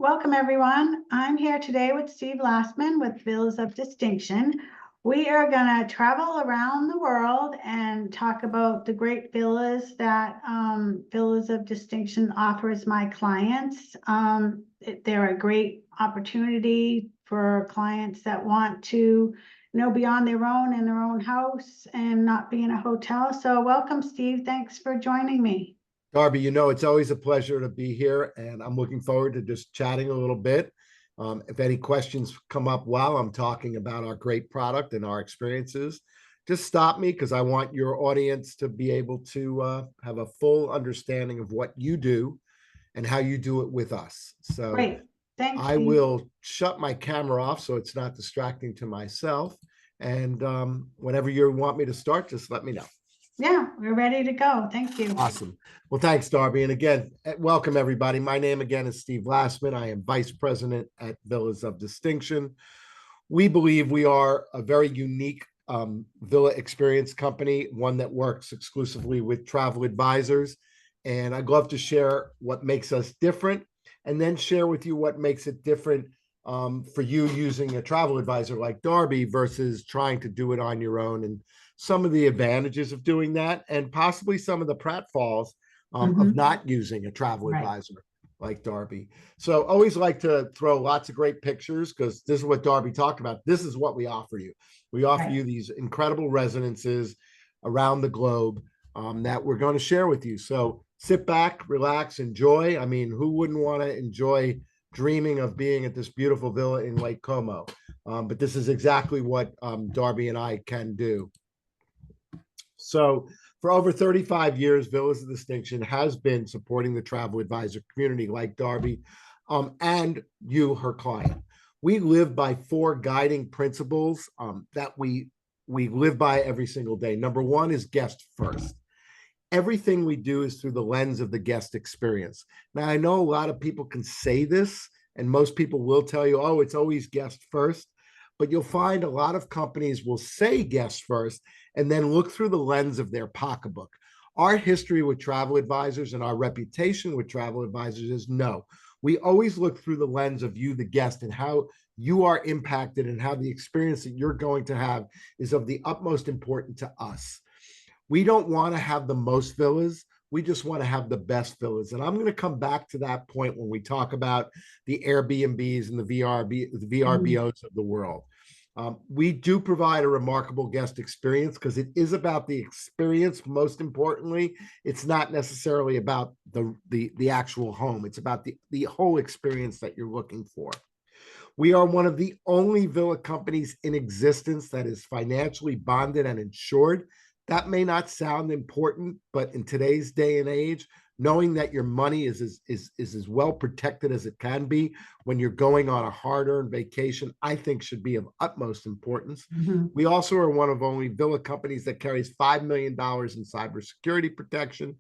Welcome, everyone. I'm here today with Steve Lastman with Villas of Distinction. We are going to travel around the world and talk about the great villas that Villas of Distinction offers my clients. They're a great opportunity for clients that want to, be on their own in their own house and not be in a hotel. So welcome, Steve. Thanks for joining me. Darby, it's always a pleasure to be here, and I'm looking forward to just chatting a little bit. If any questions come up while I'm talking about our great product and our experiences, just stop me because I want your audience to be able to have a full understanding of what you do and how you do it with us. So Great. Thanks, I Steve. will shut my camera off so it's not distracting to myself. And whenever you want me to start, just let me know. Yeah, we're ready to go. Thank you. Awesome. Well, thanks, Darby. And again, welcome, everybody. My name again is Steve Lastman. I am Vice President at Villas of Distinction. We believe we are a very unique villa experience company, one that works exclusively with travel advisors. And I'd love to share what makes us different and then share with you what makes it different for you using a travel advisor like Darby versus trying to do it on your own, and some of the advantages of doing that and possibly some of the pratfalls of not using a travel advisor like Darby. So always like to throw lots of great pictures because this is what Darby talked about. This is what we offer you. We offer you these incredible residences around the globe that we're going to share with you. So sit back, relax, enjoy. I mean, who wouldn't want to enjoy dreaming of being at this beautiful villa in Lake Como? But this is exactly what Darby and I can do. So for over 35 years, Villas of Distinction has been supporting the travel advisor community like Darby and you, her client. We live by 4 guiding principles that we live by every single day. Number 1 is guest first. Everything we do is through the lens of the guest experience. Now, I know a lot of people can say this, and most people will tell you, oh, it's always guest first. But you'll find a lot of companies will say guest first and then look through the lens of their pocketbook. Our history with travel advisors and our reputation with travel advisors is no. We always look through the lens of you, the guest, and how you are impacted and how the experience that you're going to have is of the utmost importance to us. We don't want to have the most villas. We just want to have the best villas. And I'm going to come back to that point when we talk about the Airbnbs and the VRBOs of the world. We do provide a remarkable guest experience because it is about the experience. Most importantly, it's not necessarily about the actual home. It's about the whole experience that you're looking for. We are one of the only villa companies in existence that is financially bonded and insured. That may not sound important, but in today's day and age, knowing that your money is as well protected as it can be when you're going on a hard-earned vacation, I think should be of utmost importance. We also are one of only villa companies that carries $5 million in cybersecurity protection.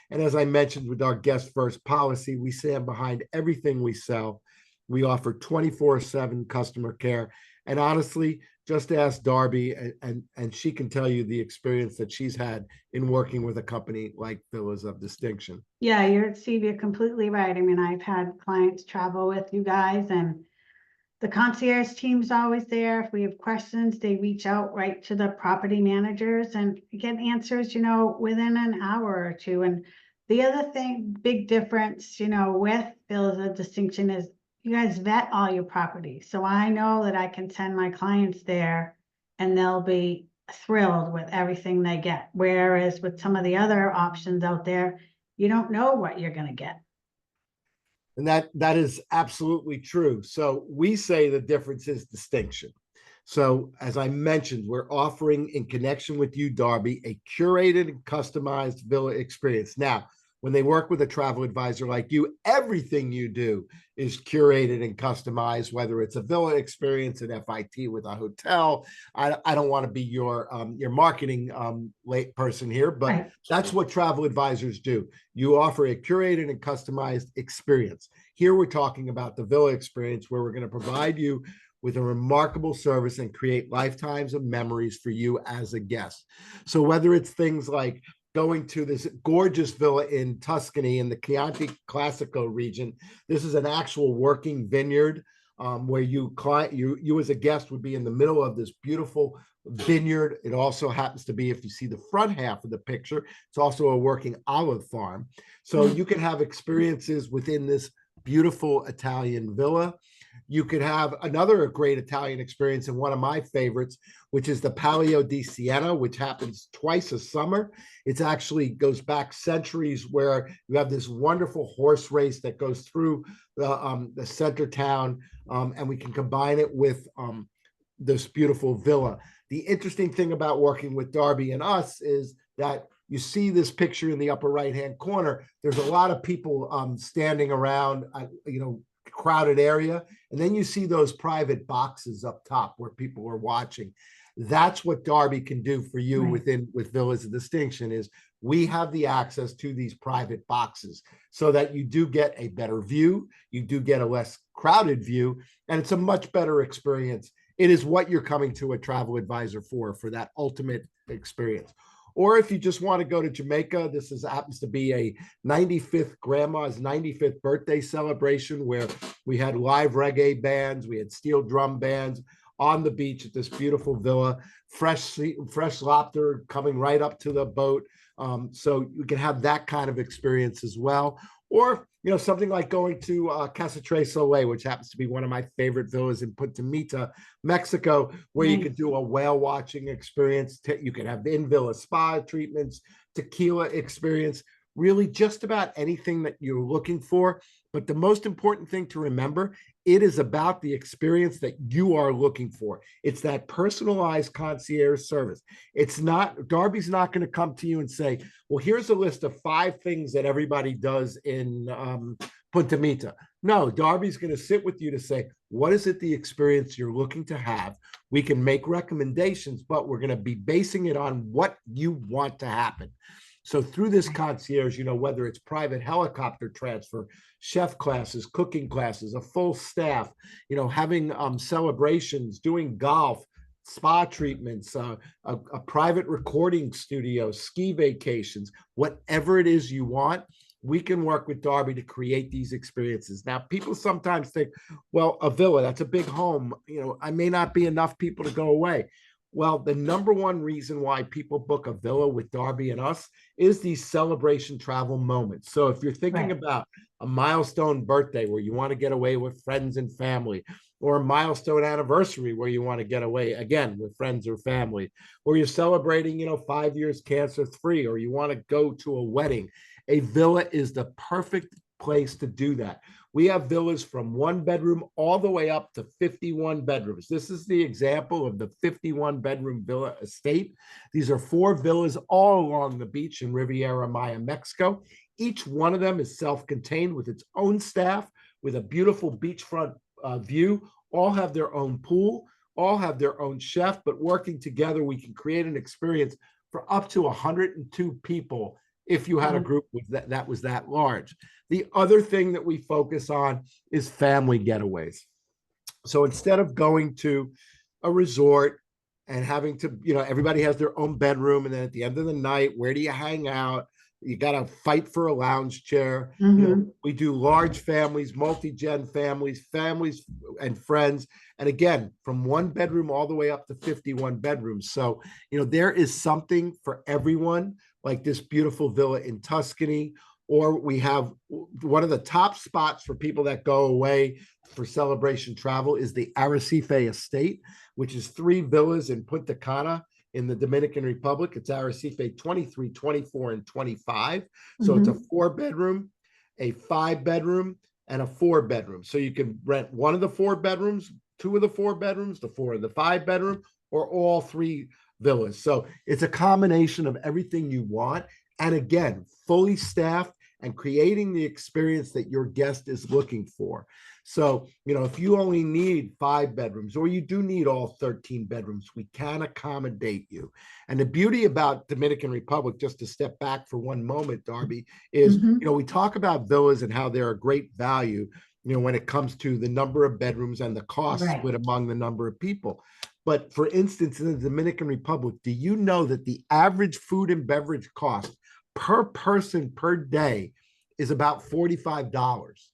And as I mentioned with our guest first policy, we stand behind everything we sell. We offer 24/7 customer care. And honestly, just ask Darby and she can tell you the experience that she's had in working with a company like Villas of Distinction. Yeah, Steve, you're completely right. I mean, I've had clients travel with you guys and the concierge team's always there. If we have questions, they reach out right to the property managers and get answers, within an hour or two. And the other thing, big difference, with Villas of Distinction is you guys vet all your properties. So I know that I can send my clients there and they'll be thrilled with everything they get. Whereas with some of the other options out there, you don't know what you're going to get. And that is absolutely true. So we say the difference is distinction. So as I mentioned, we're offering in connection with you, Darby, a curated and customized villa experience. Now, when they work with a travel advisor like you, everything you do is curated and customized, whether it's a villa experience, an FIT with a hotel. I don't want to be your marketing late person here, but that's what travel advisors do. You offer a curated and customized experience. Here we're talking about the villa experience where we're going to provide you with a remarkable service and create lifetimes of memories for you as a guest. So whether it's things like going to this gorgeous villa in Tuscany in the Chianti Classico region. This is an actual working vineyard where you as a guest would be in the middle of this beautiful vineyard. It also happens to be, if you see the front half of the picture, it's also a working olive farm. So you can have experiences within this beautiful Italian villa. You could have another great Italian experience in one of my favorites, which is the Palio di Siena, which happens twice a summer. It actually goes back centuries, where you have this wonderful horse race that goes through the center town, and we can combine it with this beautiful villa. The interesting thing about working with Darby and us is that you see this picture in the upper right-hand corner. There's a lot of people standing around, crowded area. And then you see those private boxes up top where people are watching. That's what Darby can do for you with Villas of Distinction, is we have the access to these private boxes so that you do get a better view, you do get a less crowded view, and it's a much better experience. It is what you're coming to a travel advisor for that ultimate experience. Or if you just want to go to Jamaica, happens to be a grandma's 95th birthday celebration, where we had live reggae bands, we had steel drum bands on the beach at this beautiful villa, fresh lobster coming right up to the boat. So you can have that kind of experience as well. Or, something like going to Casa Tres Soleil, which happens to be one of my favorite villas in Punta Mita, Mexico, where you could do a whale watching experience. You can have in-villa spa treatments, tequila experience, really just about anything that you're looking for. But the most important thing to remember, it is about the experience that you are looking for. It's that personalized concierge service. Darby's not going to come to you and say, well, here's a list of 5 things that everybody does in Punta Mita. No, Darby's going to sit with you to say, what is it, the experience you're looking to have? We can make recommendations, but we're going to be basing it on what you want to happen. So through this concierge, whether it's private helicopter transfer, chef classes, cooking classes, a full staff, having celebrations, doing golf, spa treatments, a private recording studio, ski vacations, whatever it is you want, we can work with Darby to create these experiences. Now, people sometimes think, well, a villa, that's a big home. I may not be enough people to go away. Well, the number one reason why people book a villa with Darby and us is these celebration travel moments. So if you're thinking about a milestone birthday where you want to get away with friends and family, or a milestone anniversary where you want to get away again with friends or family, or you're celebrating, 5 years cancer free, or you want to go to a wedding, a villa is the perfect place to do that. We have villas from 1 bedroom all the way up to 51 bedrooms. This is the example of the 51 bedroom villa estate. These are 4 villas all along the beach in Riviera Maya, Mexico. Each one of them is self-contained with its own staff, with a beautiful beachfront view, all have their own pool, all have their own chef, but working together, we can create an experience for up to 102 people if you had a group that was that large. The other thing that we focus on is family getaways. So instead of going to a resort and having to, everybody has their own bedroom, and then at the end of the night, where do you hang out? You got to fight for a lounge chair. We do large families, multi-gen families and friends. And again, from 1 bedroom all the way up to 51 bedrooms. So, there is something for everyone, like this beautiful villa in Tuscany. Or we have one of the top spots for people that go away for celebration travel is the Arrecife Estate, which is 3 villas in Punta Cana in the Dominican Republic. It's Arrecife 23, 24, and 25. So it's a 4-bedroom, a 5-bedroom, and a 4-bedroom. So you can rent 1 of the 4 bedrooms, 2 of the 4 bedrooms, the 4 of the 5-bedroom, or all 3 villas. So it's a combination of everything you want. And again, fully staffed and creating the experience that your guest is looking for. So, if you only need 5 bedrooms, or you do need all 13 bedrooms, we can accommodate you. And the beauty about Dominican Republic, just to step back for one moment, Darby, is, we talk about villas and how they're a great value, when it comes to the number of bedrooms and the cost split among the number of people. But for instance, in the Dominican Republic, do you know that the average food and beverage cost per person per day is about $45.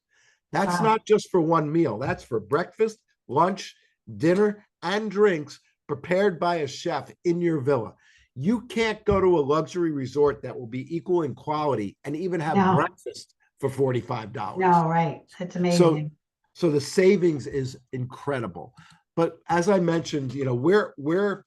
That's Wow. not just for one meal. That's for breakfast, lunch, dinner, and drinks prepared by a chef in your villa. You can't go to a luxury resort that will be equal in quality and even have No, breakfast for $45. no, right. It's So, amazing. so the savings is incredible. But as I mentioned, we're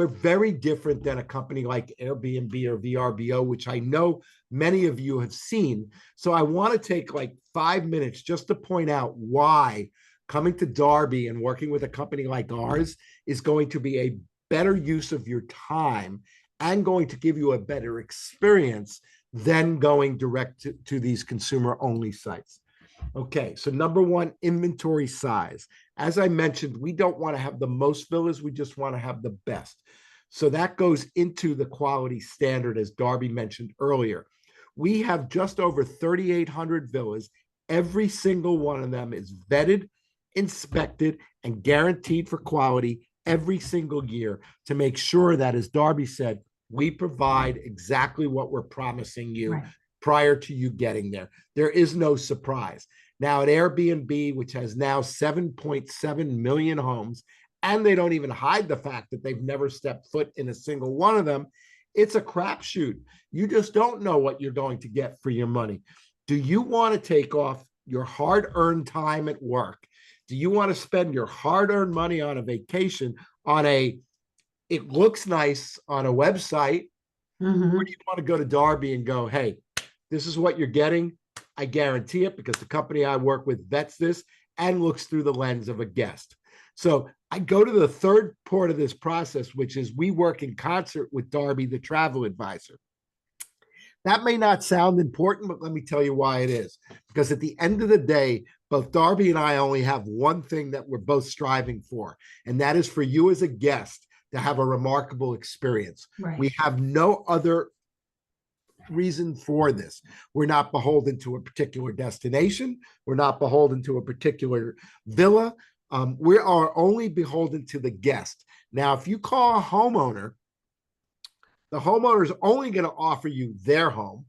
very different than a company like Airbnb or VRBO, which I know many of you have seen. So I want to take like 5 minutes just to point out why coming to Darby and working with a company like ours is going to be a better use of your time and going to give you a better experience than going direct to these consumer only sites. Okay, so number one, inventory size. As I mentioned, we don't want to have the most villas, we just want to have the best. So that goes into the quality standard, as Darby mentioned earlier. We have just over 3,800 villas. Every single one of them is vetted, inspected, and guaranteed for quality every single year to make sure that, as Darby said, we provide exactly what we're promising you Right. prior to you getting there. There is no surprise. Now, at Airbnb, which has now 7.7 million homes, and they don't even hide the fact that they've never stepped foot in a single one of them, it's a crapshoot. You just don't know what you're going to get for your money. Do you want to take off your hard earned time at work? Do you want to spend your hard earned money on a vacation it looks nice on a website? Or do Hmm. you want to go to Darby and go, hey, this is what you're getting? I guarantee it because the company I work with vets this and looks through the lens of a guest. So I go to the third part of this process, which is we work in concert with Darby, the travel advisor. That may not sound important, but let me tell you why it is. Because at the end of the day, both Darby and I only have one thing that we're both striving for, and that is for you as a guest to have a remarkable experience. Right. We have no other reason for this. We're not beholden to a particular destination. We're not beholden to a particular villa. We are only beholden to the guest. Now, if you call a homeowner, the homeowner is only going to offer you their home.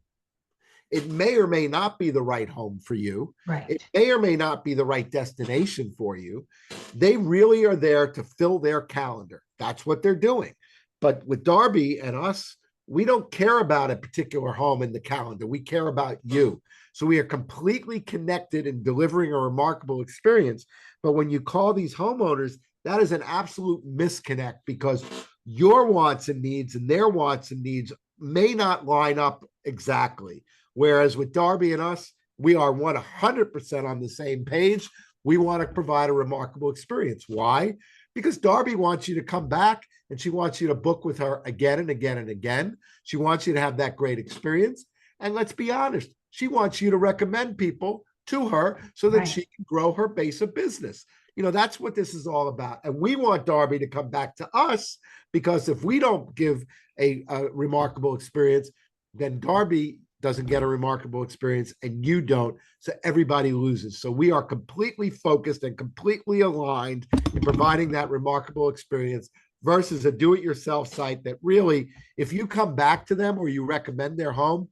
It may or may not be the right home for you. It Right. may or may not be the right destination for you. They really are there to fill their calendar. That's what they're doing. But with Darby and us, we don't care about a particular home in the calendar. We care about you. So we are completely connected in delivering a remarkable experience. But when you call these homeowners, that is an absolute misconnect because your wants and needs and their wants and needs may not line up exactly. Whereas with Darby and us, we are 100% on the same page. We want to provide a remarkable experience. Why? Because Darby wants you to come back and she wants you to book with her again and again and again. She wants you to have that great experience. And let's be honest, she wants you to recommend people to her so that Right. she can grow her base of business. That's what this is all about. And we want Darby to come back to us because if we don't give a remarkable experience, then Darby doesn't get a remarkable experience and you don't. So everybody loses. So we are completely focused and completely aligned in providing that remarkable experience versus a do-it-yourself site that really, if you come back to them or you recommend their home,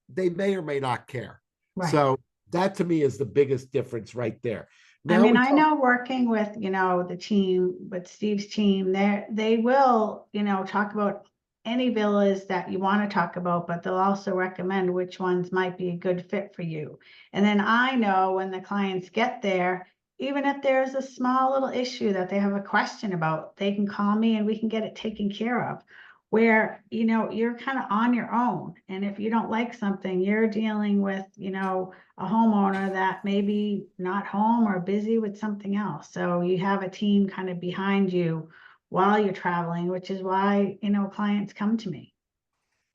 they may or may not care. Right. So that to me is the biggest difference right there. I Now mean, we I talk. know working with, the team, with Steve's team, they will, talk about any villas that you want to talk about, but they'll also recommend which ones might be a good fit for you. And then I know when the clients get there, even if there's a small little issue that they have a question about, they can call me and we can get it taken care of. Where, you're kind of on your own. And if you don't like something, you're dealing with, a homeowner that may be not home or busy with something else. So you have a team kind of behind you while you're traveling, which is why, clients come to me.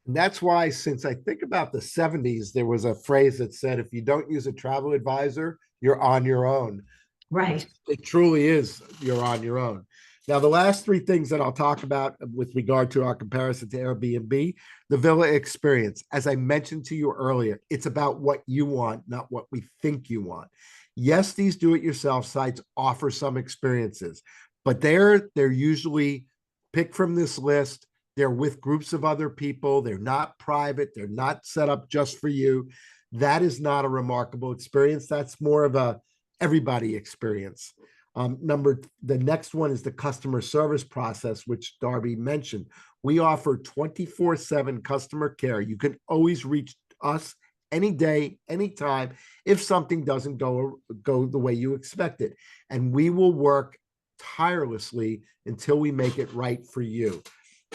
And that's why, since I think about the 70s, there was a phrase that said, if you don't use a travel advisor, you're on your own. Right. It truly is, you're on your own. Now, the last three things that I'll talk about with regard to our comparison to Airbnb, the villa experience. As I mentioned to you earlier, it's about what you want, not what we think you want. Yes, these do-it-yourself sites offer some experiences, but they're usually picked from this list. they're with groups of other people, they're not private, they're not set up just for you. That is not a remarkable experience. That's more of a everybody experience. The next one is the customer service process, which Darby mentioned. We offer 24/7 customer care. You can always reach us any day, anytime, if something doesn't go the way you expect it. And we will work tirelessly until we make it right for you.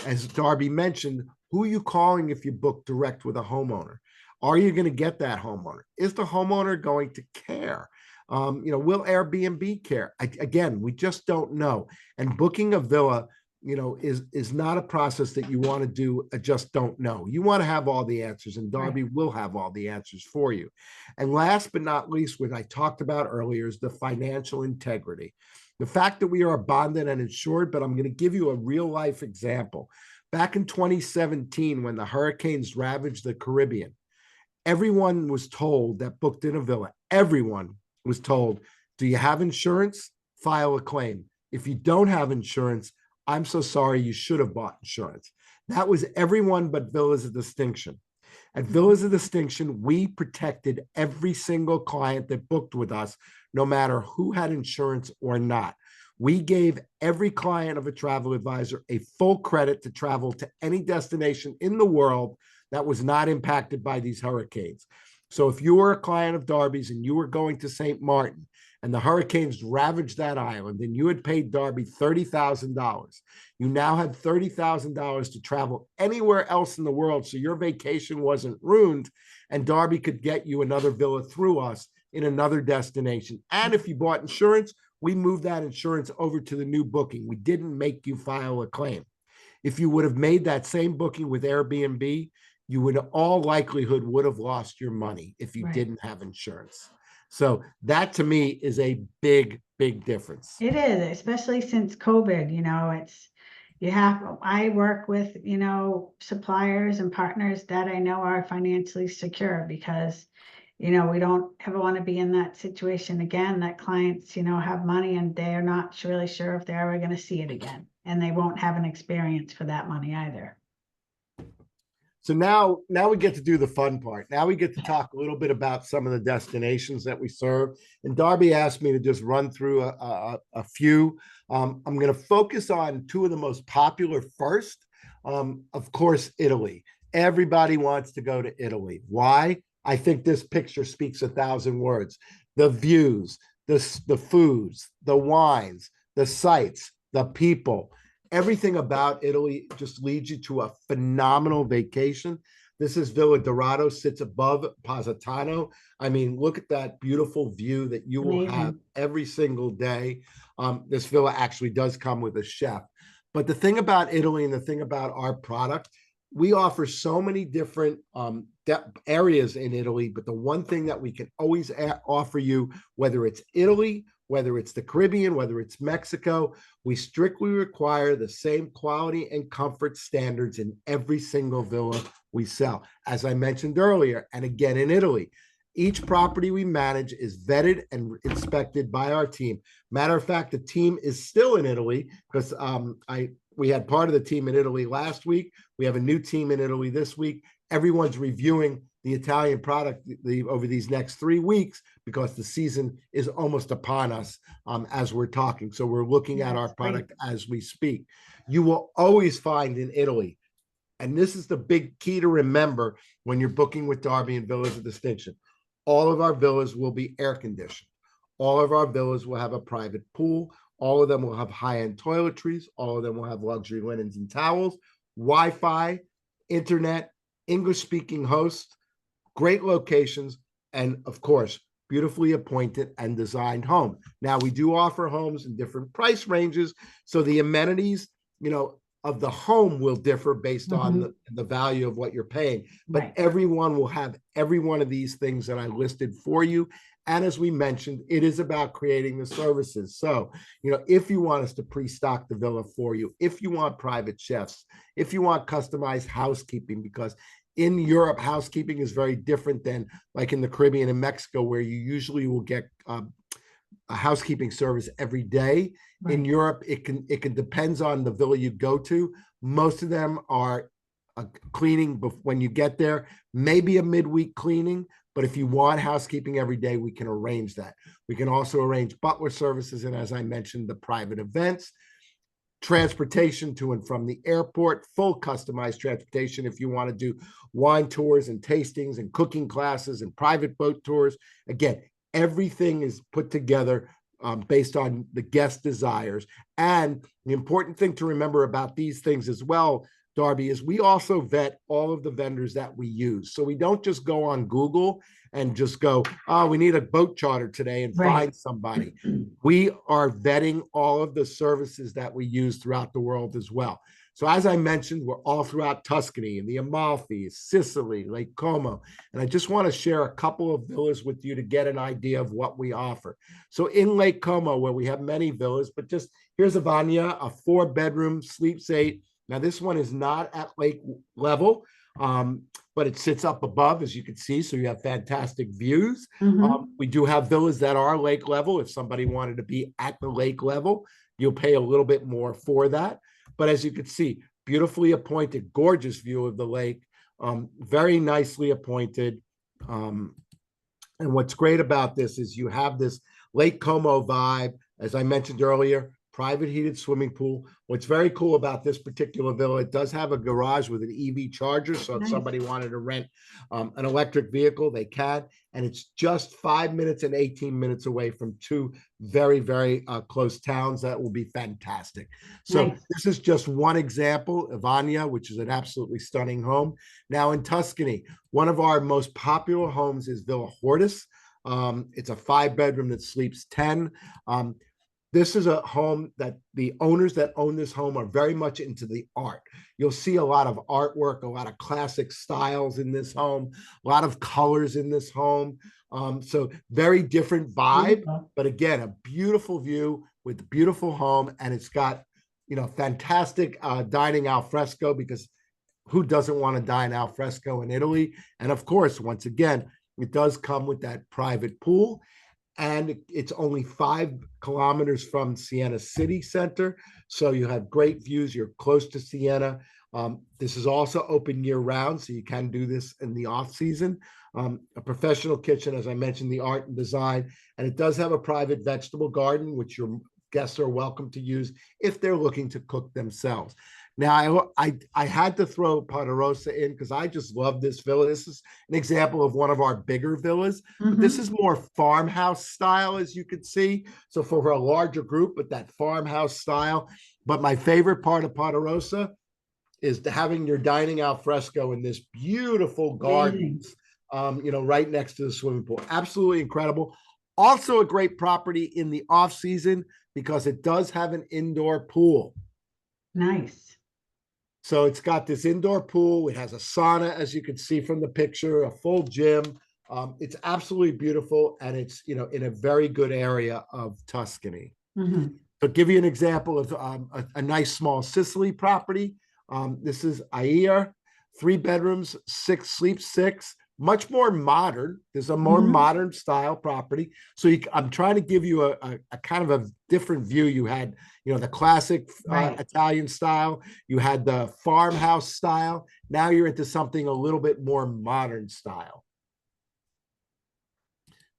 As Darby mentioned, who are you calling if you book direct with a homeowner? Are you going to get that homeowner? Is the homeowner going to care? Will Airbnb care? Again, we just don't know. And booking a villa, is not a process that you want to do. Just don't know. You want to have all the answers, and Darby will have all the answers for you. And last but not least, what I talked about earlier is the financial integrity. The fact that we are bonded and insured, but I'm going to give you a real life example. Back in 2017, when the hurricanes ravaged the Caribbean, everyone was told that booked in a villa, everyone was told, do you have insurance? File a claim. If you don't have insurance, I'm so sorry, you should have bought insurance. That was everyone but Villas of Distinction. At Villas of Distinction, we protected every single client that booked with us, no matter who had insurance or not. We gave every client of a travel advisor a full credit to travel to any destination in the world that was not impacted by these hurricanes. So if you were a client of Darby's and you were going to St. Martin and the hurricanes ravaged that island and you had paid Darby $30,000, you now had $30,000 to travel anywhere else in the world so your vacation wasn't ruined, and Darby could get you another villa through us in another destination. And if you bought insurance, we moved that insurance over to the new booking. We didn't make you file a claim. If you would have made that same booking with Airbnb, you would, in all likelihood, would have lost your money if you didn't have insurance. So that to me is a big, big difference. It is, especially since COVID, I work with, suppliers and partners that I know are financially secure, because, we don't ever want to be in that situation again, that clients, have money and they're not really sure if they're ever going to see it again, and they won't have an experience for that money either. So now we get to do the fun part. Now we get to talk a little bit about some of the destinations that we serve. And Darby asked me to just run through a few. I'm going to focus on two of the most popular first. Of course, Italy. Everybody wants to go to Italy. Why? I think this picture speaks 1,000 words. The views, the foods, the wines, the sights, the people. Everything about Italy just leads you to a phenomenal vacation. This is Villa Dorado, sits above Positano. I mean, look at that beautiful view that you will have every single day. This villa actually does come with a chef. But the thing about Italy and the thing about our product, we offer so many different areas in Italy, but the one thing that we can always offer you, whether it's Italy, whether it's the Caribbean, whether it's Mexico, we strictly require the same quality and comfort standards in every single villa we sell. As I mentioned earlier, and again in Italy, each property we manage is vetted and inspected by our team. Matter of fact, the team is still in Italy because we had part of the team in Italy last week. We have a new team in Italy this week. Everyone's reviewing the Italian product over these next 3 weeks because the season is almost upon us as we're talking. So we're looking at our product as we speak. You will always find in Italy, and this is the big key to remember when you're booking with Darby and Villas of Distinction, all of our villas will be air conditioned. All of our villas will have a private pool. All of them will have high-end toiletries. All of them will have luxury linens and towels, Wi-Fi, internet, English-speaking hosts, great locations, and of course, beautifully appointed and designed home. Now, we do offer homes in different price ranges, so the amenities, of the home will differ based on the value of what you're paying. But everyone will have every one of these things that I listed for you. And as we mentioned, it is about creating the services. So, if you want us to pre-stock the villa for you, if you want private chefs, if you want customized housekeeping, because in Europe, housekeeping is very different than like in the Caribbean and Mexico, where you usually will get a housekeeping service every day. In Right. Europe, it can depends on the villa you go to. Most of them are cleaning when you get there, maybe a midweek cleaning. But if you want housekeeping every day, we can arrange that. We can also arrange butler services, and as I mentioned, the private events, transportation to and from the airport, full customized transportation if you want to do wine tours and tastings and cooking classes and private boat tours. Again, everything is put together based on the guest desires. And the important thing to remember about these things as well, Darby, is we also vet all of the vendors that we use. So we don't just go on Google and just go, oh, we need a boat charter today and Right. find somebody. We are vetting all of the services that we use throughout the world as well. So as I mentioned, we're all throughout Tuscany and the Amalfi, Sicily, Lake Como. And I just want to share a couple of villas with you to get an idea of what we offer. So in Lake Como, where we have many villas, but just here's Avania, a 4-bedroom, sleeps 8. Now, this one is not at lake level, but it sits up above, as you can see, so you have fantastic views. We do have villas that are lake level. If somebody wanted to be at the lake level, you'll pay a little bit more for that. But as you can see, beautifully appointed, gorgeous view of the lake, very nicely appointed. And what's great about this is you have this Lake Como vibe, as I mentioned earlier, private heated swimming pool. What's very cool about this particular villa, it does have a garage with an EV charger. So if somebody wanted to rent an electric vehicle, they can. And it's just 5 minutes and 18 minutes away from 2 very, very close towns. That will be fantastic. So this is just one example, Ivania, which is an absolutely stunning home. Now in Tuscany, one of our most popular homes is Villa Hortus. It's a 5-bedroom that sleeps 10. This is a home that the owners that own this home are very much into the art. You'll see a lot of artwork, a lot of classic styles in this home, a lot of colors in this home. So very different vibe, but again, a beautiful view with a beautiful home. And it's got, fantastic dining al fresco, because who doesn't want to dine al fresco in Italy? And of course, once again, it does come with that private pool. And it's only 5 kilometers from Siena City Center. So you have great views. You're close to Siena. This is also open year round, so you can do this in the off season. A professional kitchen, as I mentioned, the art and design. And it does have a private vegetable garden, which your guests are welcome to use if they're looking to cook themselves. Now, I had to throw Ponderosa in because I just love this villa. This is an example of one of our bigger villas. But this is more farmhouse style, as you can see. So for a larger group, but that farmhouse style. But my favorite part of Ponderosa is having your dining al fresco in this beautiful gardens, right next to the swimming pool. Absolutely incredible. Also a great property in the off season because it does have an indoor pool. Nice. So it's got this indoor pool. It has a sauna, as you can see from the picture, a full gym. It's absolutely beautiful. And it's, in a very good area of Tuscany. So give you an example of a nice small Sicily property. This is Aia, 3 bedrooms, 6 sleeps 6. Much more modern. There's a more modern style property. So I'm trying to give you a kind of a different view. You had, the classic Italian style. You had the farmhouse style. Now you're into something a little bit more modern style.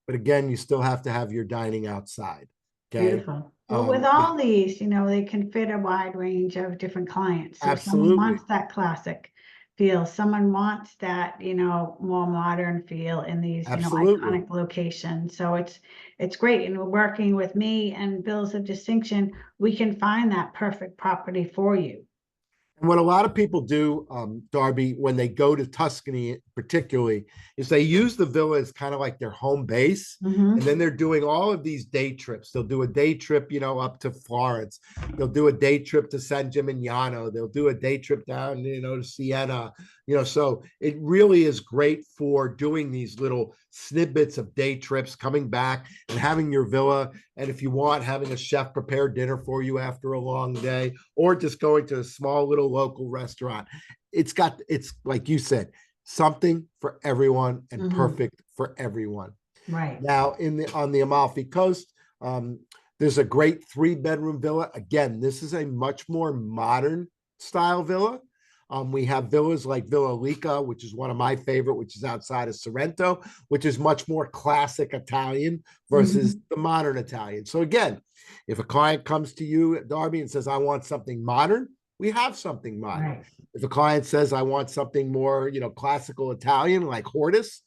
But again, you still have to have your dining outside. Okay. Beautiful. Well, with all these, they can fit a wide range of different clients. So absolutely. Someone wants that classic feel. Someone wants that, more modern feel in these, iconic locations. So it's great. And working with me and Villas of Distinction, we can find that perfect property for you. And what a lot of people do, Darby, when they go to Tuscany particularly, is they use the villa as kind of like their home base. And then they're doing all of these day trips. They'll do a day trip, up to Florence. They'll do a day trip to San Gimignano. They'll do a day trip down, to Siena. So it really is great for doing these little snippets of day trips, coming back and having your villa. And if you want, having a chef prepare dinner for you after a long day, or just going to a small little local restaurant. It's like you said, something for everyone and perfect for everyone. Right. Now on the Amalfi Coast, Um, there's a great 3-bedroom villa. Again, this is a much more modern style villa. We have villas like Villa Lica, which is one of my favorite, which is outside of Sorrento, which is much more classic Italian versus Mhm. the modern Italian. So again, if a client comes to you at Darby and says, I want something modern, we have something modern. Right. If a client says, I want something more, classical Italian like Hortus,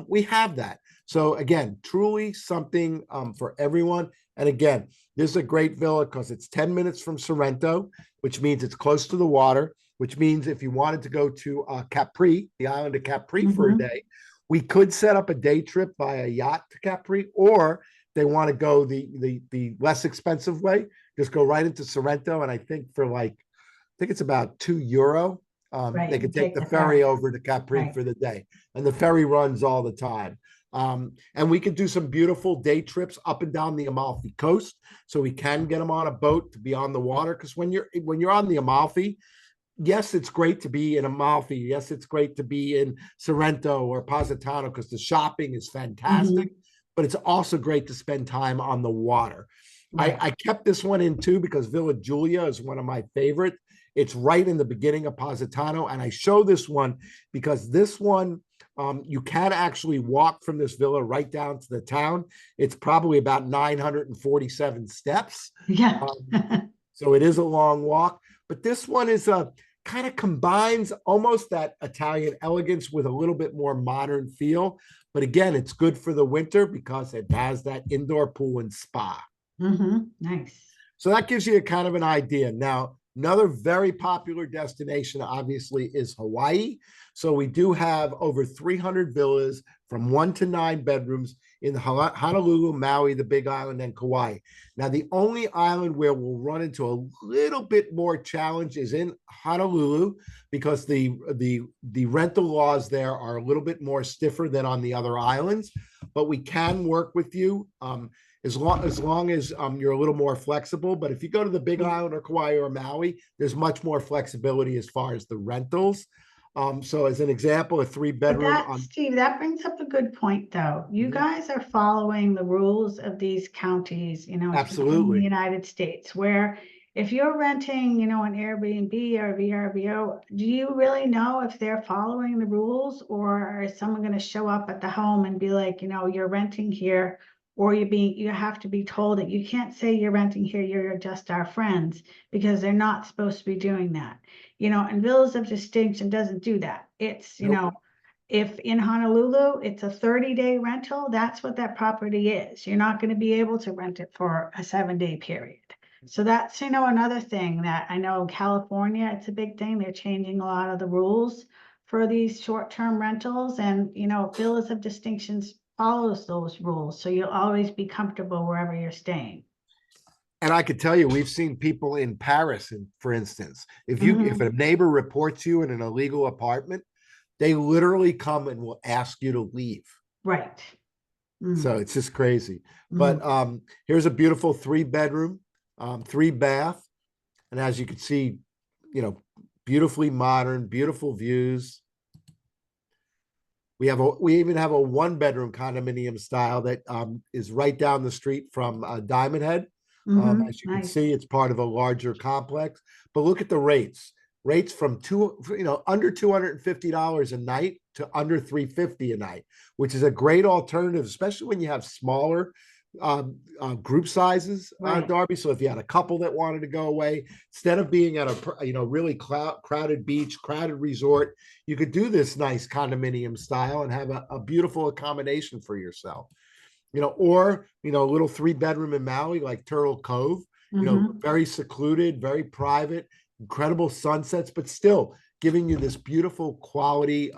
we have that. So again, truly something for everyone. And again, this is a great villa because it's 10 minutes from Sorrento, which means it's close to the water, which means if you wanted to go to Capri, the island of Capri for a Mhm. day, we could set up a day trip by a yacht to Capri, or they want to go the less expensive way, just go right into Sorrento. And I think it's about €2. They Right. could You take take the the ferry ferry. over to Capri Right. for the day, and the ferry runs all the time. And we could do some beautiful day trips up and down the Amalfi Coast, so we can get them on a boat to be on the water. Because when you're on the Amalfi, yes, it's great to be in Amalfi. Yes, it's great to be in Sorrento or Positano because the shopping is fantastic, Mhm. but it's also great to spend time on the water. Right. I kept this one in too because Villa Giulia is one of my favorite. It's right in the beginning of Positano. And I show this one because this one, you can actually walk from this villa right down to the town. It's probably about 947 steps. Yeah. Um, so it is a long walk, but this one is a kind of combines almost that Italian elegance with a little bit more modern feel. But again, it's good for the winter because it has that indoor pool and spa. Nice. So that gives you a kind of an idea. Now, another very popular destination, obviously, is Hawaii. So we do have over 300 villas from 1 to 9 bedrooms in Honolulu, Maui, the Big Island, and Kauai. Now, the only island where we'll run into a little bit more challenge is in Honolulu because the rental laws there are a little bit more stiffer than on the other islands. But we can work with you. As long as you're a little more flexible. But if you go to the Big Island or Kauai or Maui, there's much more flexibility as far as the rentals. So as an example, a three But bedroom that, on Steve, that brings up a good point, though. You Mhm. guys are following the rules of these counties, in the Absolutely. United States, where if you're renting, an Airbnb or VRBO, do you really know if they're following the rules, or is someone going to show up at the home and be like, you're renting here, or you have to be told that you can't say you're renting here, you're just our friends, because they're not supposed to be doing that. And Villas of Distinction doesn't do that. It's, Nope. if in Honolulu, it's a 30-day rental, that's what that property is. You're not going to be able to rent it for a 7-day period. So that's, another thing that I know in California, it's a big thing. They're changing a lot of the rules for these short-term rentals, and, Villas of Distinctions follows those rules. So you'll always be comfortable wherever you're staying. And I could tell you, we've seen people in Paris, for instance, if Mhm. a neighbor reports you in an illegal apartment, they literally come and will ask you to leave. Right. So Mm. it's just crazy. But Mhm. here's a beautiful 3 bedroom, 3 bath. And as you can see, you know, beautifully modern, beautiful views. We even have a 1 bedroom condominium style that is right down the street from Diamond Head. As you can Nice. see, it's part of a larger complex. But look at the rates. Rates from under $250 a night to under $350 a night, which is a great alternative, especially when you have smaller group sizes, Right. Darby. So if you had a couple that wanted to go away, instead of being at a really crowded beach, crowded resort, you could do this nice condominium style and have a beautiful accommodation for yourself. Or a little 3 bedroom in Maui like Turtle Cove. Mhm. Very secluded, very private, incredible sunsets, but still giving you this beautiful quality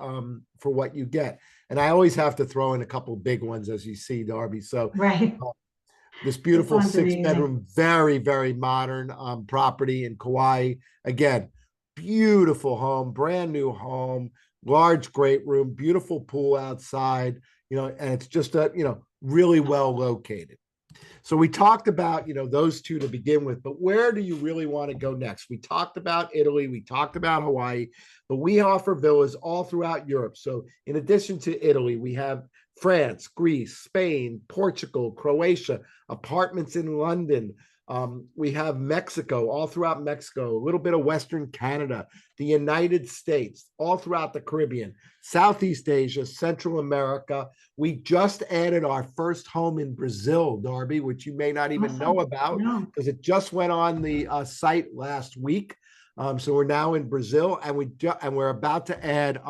for what you get. And I always have to throw in a couple big ones, as you see, Darby. So Right. uh, this This beautiful one's six amazing. bedroom, very, very modern property in Kauai. Again, beautiful home, brand new home, large, great room, beautiful pool outside, and it's just really well located. So we talked about, those two to begin with, but where do you really want to go next? We talked about Italy, we talked about Hawaii, but we offer villas all throughout Europe. So in addition to Italy, we have France, Greece, Spain, Portugal, Croatia, apartments in London. We have Mexico, all throughout Mexico, a little bit of Western Canada, the United States, all throughout the Caribbean, Southeast Asia, Central America. We just added our first home in Brazil, Darby, which you may not even know Awesome. about No. because it just went on the site last week. So we're now in Brazil, and we're about to add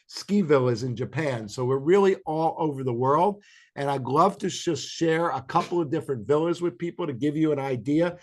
ski villas in Japan. So we're really all over the world. And I'd love to just share a couple of different villas with people to give you an idea.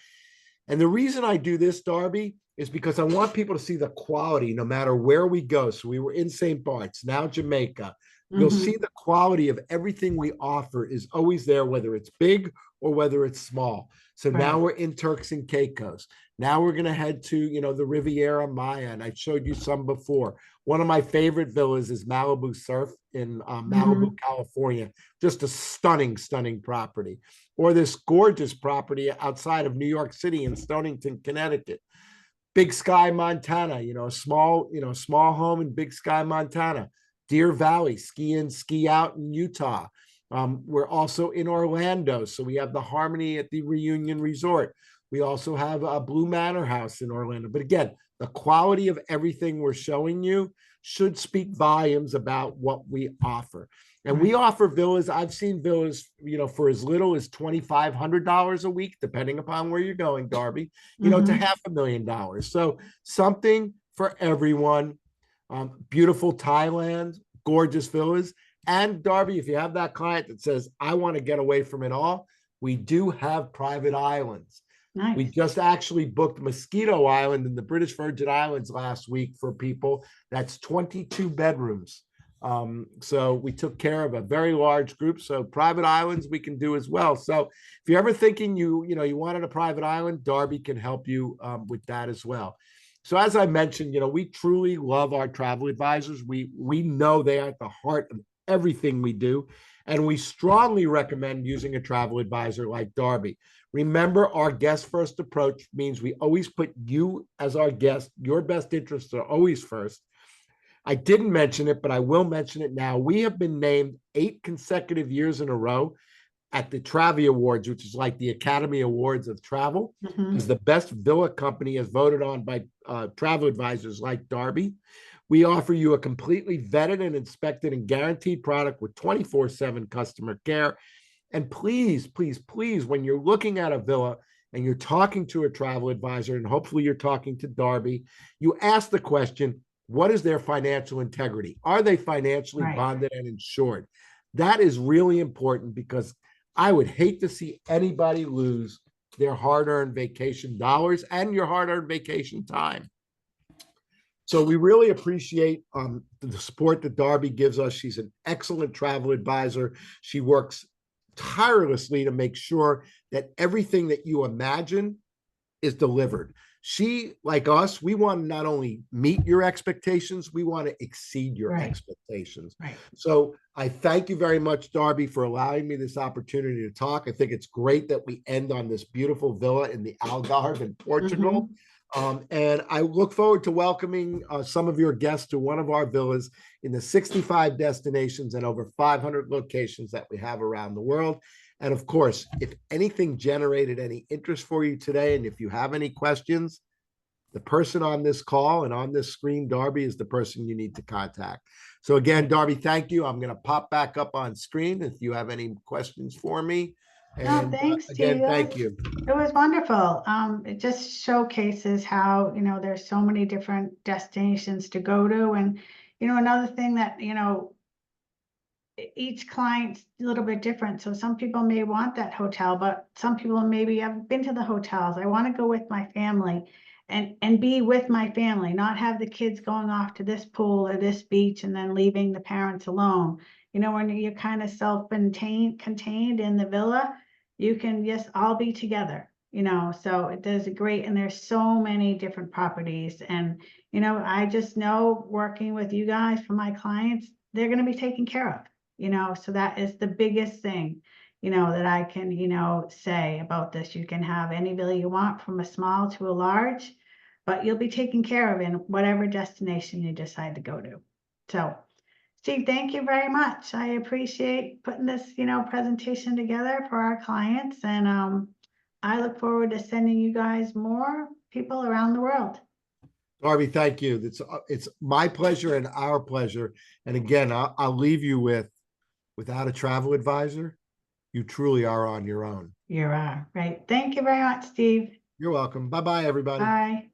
And the reason I do this, Darby, is because I want people to see the quality no matter where we go. So we were in St. Bart's, now Jamaica. You'll see the quality of everything we offer is always there, whether it's big or whether it's small. So Right. now we're in Turks and Caicos. Now we're going to head to, the Riviera Maya, and I showed you some before. One of my favorite villas is Malibu Surf in Malibu, California. Just a stunning, stunning property. Or this gorgeous property outside of New York City in Stonington, Connecticut. Big Sky, Montana, a small home in Big Sky, Montana. Deer Valley, ski in, ski out in Utah. We're also in Orlando. So we have the Harmony at the Reunion Resort. We also have a Blue Manor House in Orlando. But again, the quality of everything we're showing you should speak volumes about what we offer. And we offer villas. I've seen villas, for as little as $2,500 a week, depending upon where you're going, Darby, to $500,000. So something for everyone. Beautiful Thailand, gorgeous villas. And Darby, if you have that client that says, I want to get away from it all, we do have private islands. Nice. We just actually booked Mosquito Island in the British Virgin Islands last week for people. That's 22 bedrooms. So we took care of a very large group. So private islands we can do as well. So if you're ever thinking you wanted a private island, Darby can help you with that as well. So as I mentioned, we truly love our travel advisors. We know they are at the heart of everything we do. And we strongly recommend using a travel advisor like Darby. Remember, our guest first approach means we always put you as our guest. Your best interests are always first. I didn't mention it, but I will mention it now. We have been named 8 consecutive years in a row at the Travi Awards, which is like the Academy Awards of travel, as the best villa company as voted on by travel advisors like Darby. We offer you a completely vetted and inspected and guaranteed product with 24/7 customer care. And please, please, please, when you're looking at a villa and you're talking to a travel advisor, and hopefully you're talking to Darby, you ask the question, what is their financial integrity? Are they financially bonded and insured? That is really important because I would hate to see anybody lose their hard-earned vacation dollars and your hard-earned vacation time. So we really appreciate the support that Darby gives us. She's an excellent travel advisor. She works tirelessly to make sure that everything that you imagine is delivered. She, like us, we want to not only meet your expectations, we want to exceed your expectations. So I thank you very much, Darby, for allowing me this opportunity to talk. I think it's great that we end on this beautiful villa in the Algarve in Portugal. And I look forward to welcoming some of your guests to one of our villas in the 65 destinations and over 500 locations that we have around the world. And of course, if anything generated any interest for you today, and if you have any questions, the person on this call and on this screen, Darby, is the person you need to contact. So again, Darby, thank you. I'm going to pop back up on screen if you have any questions for me. And thanks, again, Steve. thank you. It was wonderful. It just showcases how, there's so many different destinations to go to. And, another thing that, each client's a little bit different. So some people may want that hotel, but some people maybe have been to the hotels. I want to go with my family and be with my family, not have the kids going off to this pool or this beach and then leaving the parents alone. When you're kind of contained in the villa, you can just all be together, so it does great. And there's so many different properties. And, I just know working with you guys for my clients, they're going to be taken care of. So that is the biggest thing, that I can, say about this. You can have any villa you want from a small to a large, but you'll be taken care of in whatever destination you decide to go to. So Steve, thank you very much. I appreciate putting this, presentation together for our clients, and I look forward to sending you guys more people around the world. Darby, thank you. It's my pleasure and our pleasure. And again, I'll leave you without a travel advisor, you truly are on your own. You are right. Thank you very much, Steve. You're welcome. Bye-bye, everybody. Bye.